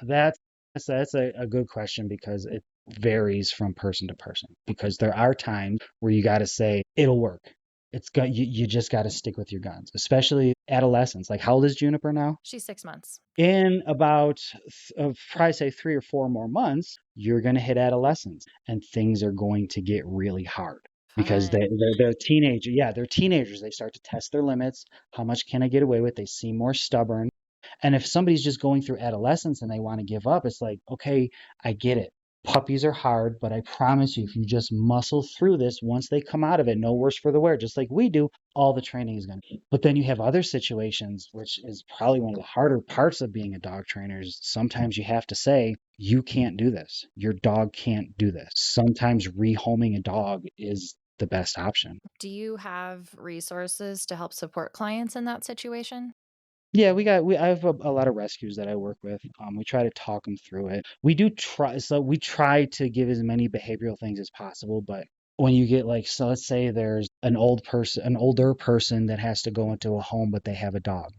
That's that's a good question because it varies from person to person. Because there are times where you got to say it'll work. You just got to stick with your guns, especially adolescents. Like how old is Juniper now? She's 6 months. In about probably say 3 or 4 more months, you're going to hit adolescence, and things are going to get really hard because Fun. they're teenagers. Yeah, they're teenagers. They start to test their limits. How much can I get away with? They seem more stubborn. And if somebody's just going through adolescence and they want to give up, it's like, okay, I get it. Puppies are hard, but I promise you, if you just muscle through this, once they come out of it, no worse for the wear, just like we do, all the training is going to. But then you have other situations, which is probably one of the harder parts of being a dog trainer, is sometimes you have to say, you can't do this. Your dog can't do this. Sometimes rehoming a dog is the best option. Do you have resources to help support clients in that situation? Yeah, I have a lot of rescues that I work with. We try to talk them through it. We try to give as many behavioral things as possible, but when you get like, so let's say there's an older person that has to go into a home, but they have a dog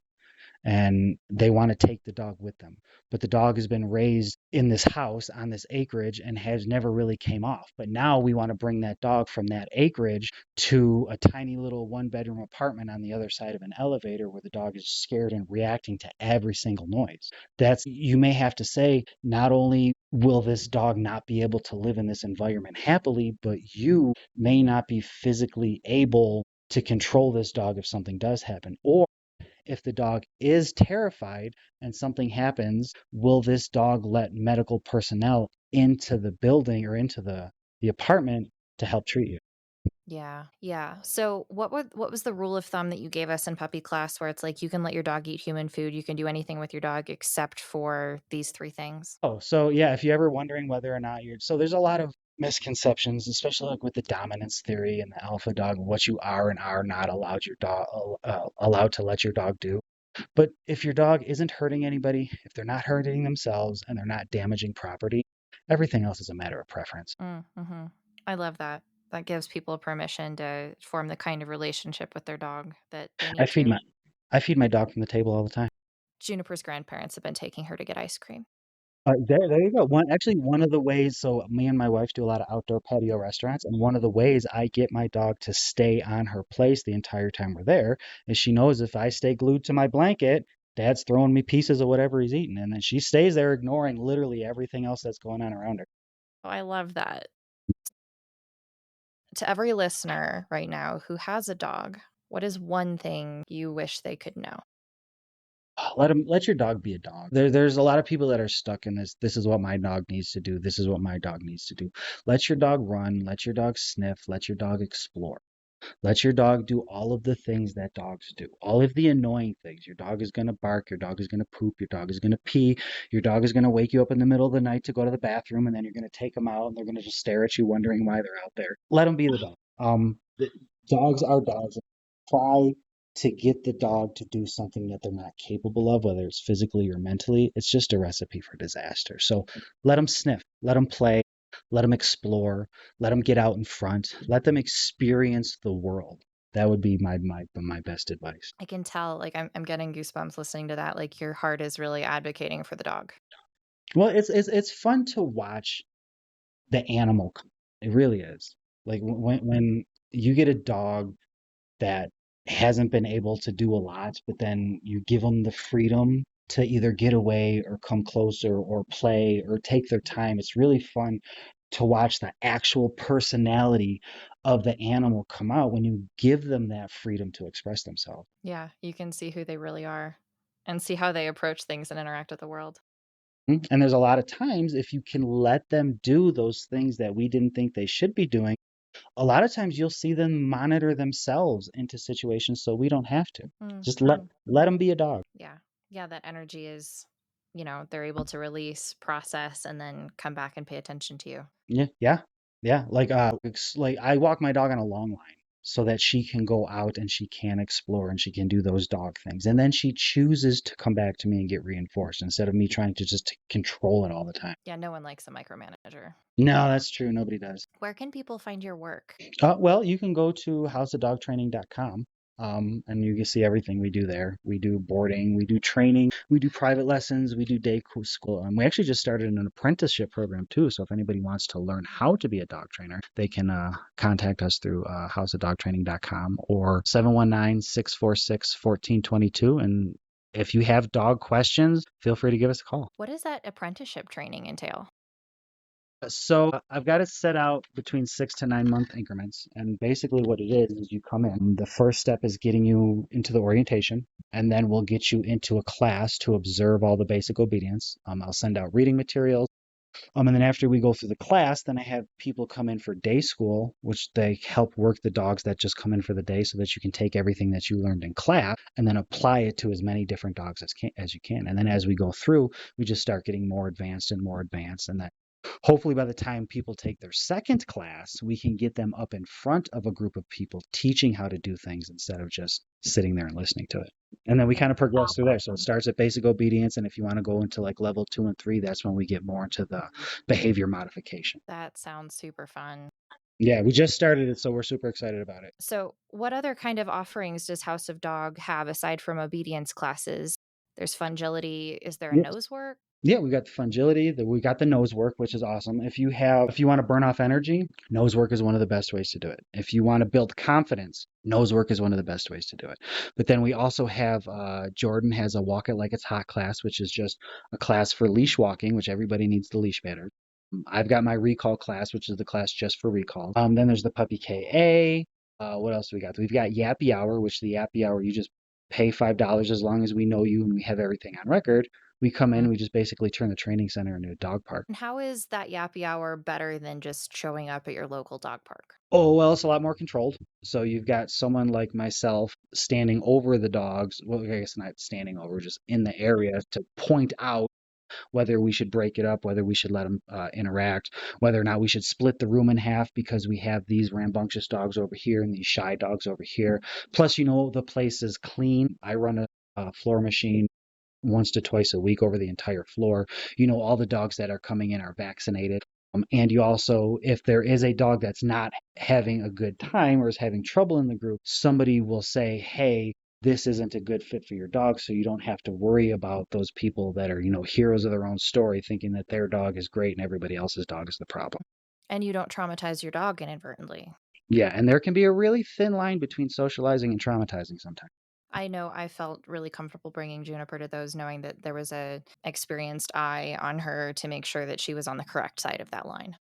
and they want to take the dog with them. But the dog has been raised in this house on this acreage and has never really came off. But now we want to bring that dog from that acreage to a tiny little one-bedroom apartment on the other side of an elevator where the dog is scared and reacting to every single noise. That's You may have to say, not only will this dog not be able to live in this environment happily, but you may not be physically able to control this dog if something does happen. Or if the dog is terrified and something happens, will this dog let medical personnel into the building or into the apartment to help treat you? Yeah, yeah. So what was the rule of thumb that you gave us in puppy class where it's like you can let your dog eat human food, you can do anything with your dog except for these 3 things? Oh, so yeah, if you're ever wondering whether or not so there's a lot of misconceptions, especially like with the dominance theory and the alpha dog, what you are and are not allowed to let your dog do. But if your dog isn't hurting anybody, if they're not hurting themselves and they're not damaging property, everything else is a matter of preference. Mhm. I love that. That gives people permission to form the kind of relationship with their dog that they I need feed to. my I feed my dog from the table all the time. Juniper's grandparents have been taking her to get ice cream. There you go. One of the ways, so me and my wife do a lot of outdoor patio restaurants, and one of the ways I get my dog to stay on her place the entire time we're there is she knows if I stay glued to my blanket, Dad's throwing me pieces of whatever he's eating, and then she stays there ignoring literally everything else that's going on around her. Oh, I love that. To every listener right now who has a dog, what is one thing you wish they could know? Let your dog be a dog. There's a lot of people that are stuck in this. This is what my dog needs to do. This is what my dog needs to do. Let your dog run. Let your dog sniff. Let your dog explore. Let your dog do all of the things that dogs do, all of the annoying things. Your dog is going to bark. Your dog is going to poop. Your dog is going to pee. Your dog is going to wake you up in the middle of the night to go to the bathroom, and then you're going to take them out, and they're going to just stare at you, wondering why they're out there. Let them be the dog. Dogs are dogs. Try to get the dog to do something that they're not capable of, whether it's physically or mentally. It's just a recipe for disaster. So let them sniff. Let them play. Let them explore. Let them get out in front. Let them experience the world. That would be my best advice. I can tell, like, I'm getting goosebumps listening to that, like, your heart is really advocating for the dog. Well, it's fun to watch the animal. It really is. Like when you get a dog that hasn't been able to do a lot, but then you give them the freedom to either get away or come closer or play or take their time. It's really fun to watch the actual personality of the animal come out when you give them that freedom to express themselves. Yeah, you can see who they really are and see how they approach things and interact with the world. And there's a lot of times if you can let them do those things that we didn't think they should be doing, a lot of times you'll see them monitor themselves into situations so we don't have to. Just let Fun. let them be a dog. Yeah. Yeah, that energy is, they're able to release, process, and then come back and pay attention to you. Yeah, yeah, yeah. Like I walk my dog on a long line so that she can go out and she can explore and she can do those dog things. And then she chooses to come back to me and get reinforced instead of me trying to just control it all the time. Yeah, no one likes a micromanager. No, that's true. Nobody does. Where can people find your work? Well, you can go to houseofdogtraining.com. And you can see everything we do there. We do boarding, we do training, we do private lessons, we do school. And we actually just started an apprenticeship program too. So if anybody wants to learn how to be a dog trainer, they can contact us through houseofdogtraining.com or 719-646-1422. And if you have dog questions, feel free to give us a call. What does that apprenticeship training entail? So I've got it set out between 6 to 9 month increments. And basically what it is you come in. The first step is getting you into the orientation, and then we'll get you into a class to observe all the basic obedience. I'll send out reading materials. And then after we go through the class, then I have people come in for day school, which they help work the dogs that just come in for the day so that you can take everything that you learned in class and then apply it to as many different dogs as you can. And then as we go through, we just start getting more advanced and more advanced. And then hopefully by the time people take their second class, we can get them up in front of a group of people teaching how to do things instead of just sitting there and listening to it. And then we Yeah, kind of progress through there. So it starts at basic obedience. And if you want to go into like level 2 and 3, that's when we get more into the behavior modification. that sounds super fun. Yeah, we just started it, so we're super excited about it. So, what other kind of offerings does House of Dog have aside from obedience classes? There's fungility. Is there a Yep. nose work? Yeah, we got the fungility, we got the nose work, which is awesome. If you want to burn off energy, nose work is one of the best ways to do it. If you want to build confidence, nose work is one of the best ways to do it. But then we also have Jordan has a walk it like it's hot class, which is just a class for leash walking, which everybody needs the leash better. I've got my recall class, which is the class just for recall. Then there's the puppy KA. What else we got? We've got Yappy Hour, which the Yappy Hour you just pay $5 as long as we know you and we have everything on record. We come in, we just basically turn the training center into a dog park. And how is that Yappy Hour better than just showing up at your local dog park? Oh, well, it's a lot more controlled. So you've got someone like myself standing over the dogs. Well, I guess not standing over, just in the area to point out whether we should break it up, whether we should let them interact, whether or not we should split the room in half because we have these rambunctious dogs over here and these shy dogs over here. Plus, the place is clean. I run a floor machine once to twice a week over the entire floor. All the dogs that are coming in are vaccinated. And you also, if there is a dog that's not having a good time or is having trouble in the group, somebody will say, hey, this isn't a good fit for your dog. So you don't have to worry about those people that are, heroes of their own story, thinking that their dog is great and everybody else's dog is the problem. And you don't traumatize your dog inadvertently. Yeah. And there can be a really thin line between socializing and traumatizing sometimes. I know I felt really comfortable bringing Juniper to those, knowing that there was a experienced eye on her to make sure that she was on the correct side of that line.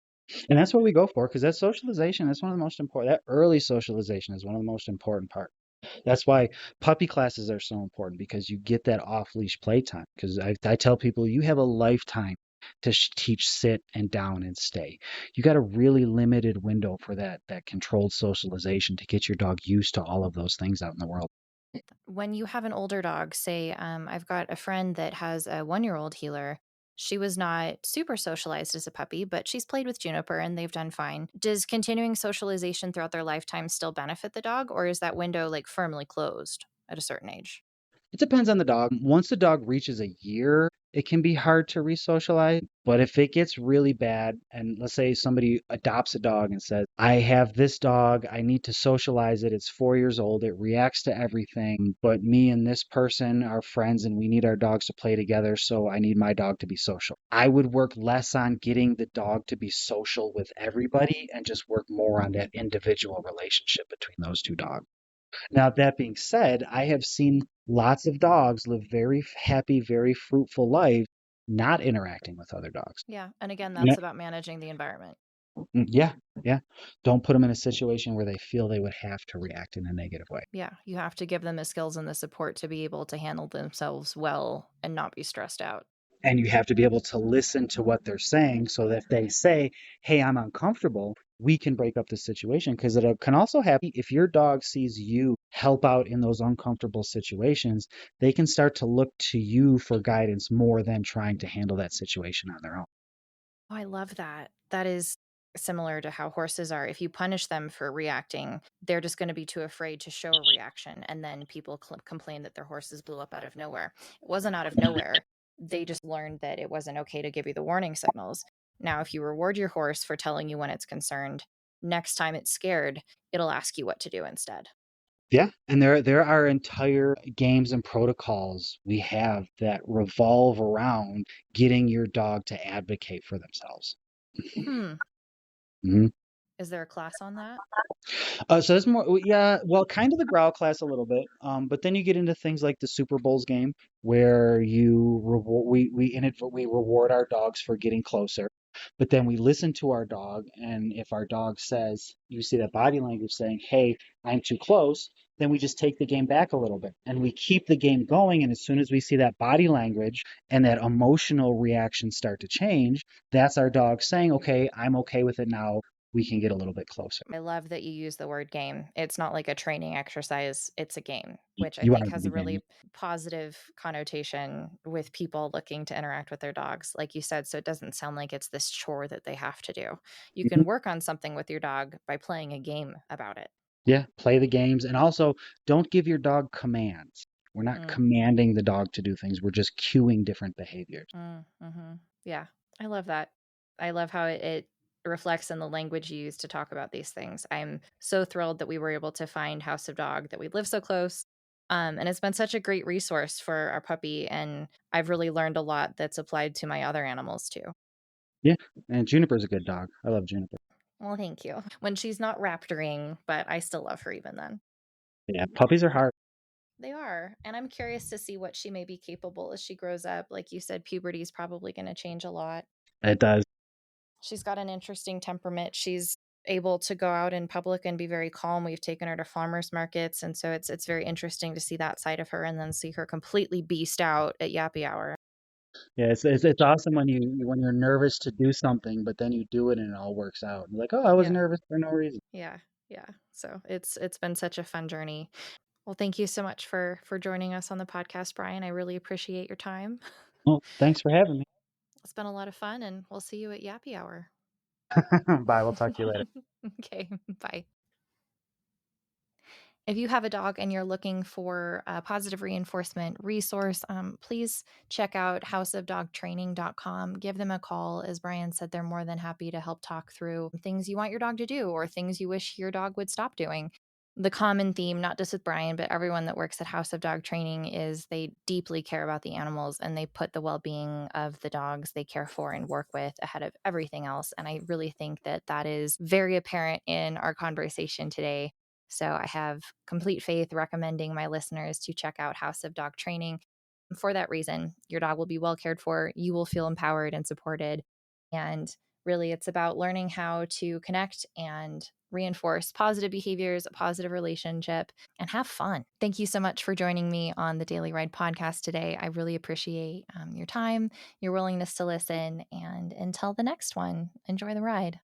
And that's what we go for because that socialization, that's one of the most important, that early socialization is one of the most important parts. That's why puppy classes are so important because you get that off leash playtime. Because I tell people you have a lifetime to teach sit and down and stay. You got a really limited window for that controlled socialization to get your dog used to all of those things out in the world. When you have an older dog, say, I've got a friend that has a 1-year-old healer. She was not super socialized as a puppy, but she's played with Juniper and they've done fine. Does continuing socialization throughout their lifetime still benefit the dog, or is that window like firmly closed at a certain age? It depends on the dog. Once the dog reaches a year, it can be hard to re-socialize. But if it gets really bad, and let's say somebody adopts a dog and says, I have this dog, I need to socialize it, it's 4 years old, it reacts to everything, but me and this person are friends and we need our dogs to play together, so I need my dog to be social. I would work less on getting the dog to be social with everybody and just work more on that individual relationship between those two dogs. Now, that being said, I have seen lots of dogs live very happy, very fruitful life, not interacting with other dogs. Yeah. And again, Yeah, that's about managing the environment. yeah, yeah. Don't put them in a situation where they feel they would have to react in a negative way. Yeah. You have to give them the skills and the support to be able to handle themselves well and not be stressed out. And you have to be able to listen to what they're saying so that if they say, hey, I'm uncomfortable, we can break up the situation. Because it can also happen if your dog sees you help out in those uncomfortable situations, they can start to look to you for guidance more than trying to handle that situation on their own. Oh, I love that. That is similar to how horses are. If you punish them for reacting, they're just going to be too afraid to show a reaction. And then people complain that their horses blew up out of nowhere. It wasn't out of nowhere. They just learned that it wasn't okay to give you the warning signals. Now, if you reward your horse for telling you when it's concerned, next time it's scared, it'll ask you what to do instead. Yeah, and there are entire games and protocols we have that revolve around getting your dog to advocate for themselves. Hmm. Mhm. Is there a class on that? So that's more, yeah, well, kind of the growl class a little bit, but then you get into things like the Super Bowls game where you reward, we reward our dogs for getting closer, but then we listen to our dog, and if our dog says, you see that body language saying, "Hey, I'm too close," then we just take the game back a little bit, and we keep the game going. And as soon as we see that body language and that emotional reaction start to change, that's our dog saying, "Okay, I'm okay with it now. We can get a little bit closer." I love that you use the word game. It's not like a training exercise, it's a game, which I You think are the has a beginning. really positive connotation with people looking to interact with their dogs, like you said, so it doesn't sound like it's this chore that they have to do. You can Mhm. work on something with your dog by playing a game about it. Yeah, play the games, and also don't give your dog commands. We're not Mm, commanding the dog to do things. We're just cueing different behaviors. mhm. Yeah, I love that. I love how it reflects in the language you use to talk about these things. I'm so thrilled that we were able to find House of Dog, that we live so close. And it's been such a great resource for our puppy, and I've really learned a lot that's applied to my other animals too. Yeah, and Juniper's a good dog. I love Juniper. Well, thank you. When she's not raptoring, but I still love her even then. Yeah, puppies are hard. They are. And I'm curious to see what she may be capable as she grows up. Like you said, puberty is probably going to change a lot. It does. She's got an interesting temperament. She's able to go out in public and be very calm. We've taken her to farmers markets, and so it's very interesting to see that side of her and then see her completely beast out at yappy hour. Yeah, it's awesome when when you're nervous to do something, but then you do it and it all works out. You're like, oh, I was Yeah. nervous for no reason. Yeah. Yeah. So it's been such a fun journey. Well, thank you so much for joining us on the podcast, Brian. I really appreciate your time. Well, thanks for having me. It's been a lot of fun, and we'll see you at yappy hour. Bye. We'll talk to you later. Okay. Bye. If you have a dog and you're looking for a positive reinforcement resource, please check out houseofdogtraining.com. Give them a call. As Brian said, they're more than happy to help talk through things you want your dog to do or things you wish your dog would stop doing. The common theme, not just with Brian, but everyone that works at House of Dog Training, is they deeply care about the animals and they put the well being of the dogs they care for and work with ahead of everything else. And I really think that that is very apparent in our conversation today. So I have complete faith recommending my listeners to check out House of Dog Training. For that reason, your dog will be well cared for. You will feel empowered and supported. And really, it's about learning how to connect and reinforce positive behaviors, a positive relationship, and have fun. Thank you so much for joining me on the Daily Ride podcast today. I really appreciate your time, your willingness to listen. And until the next one, enjoy the ride.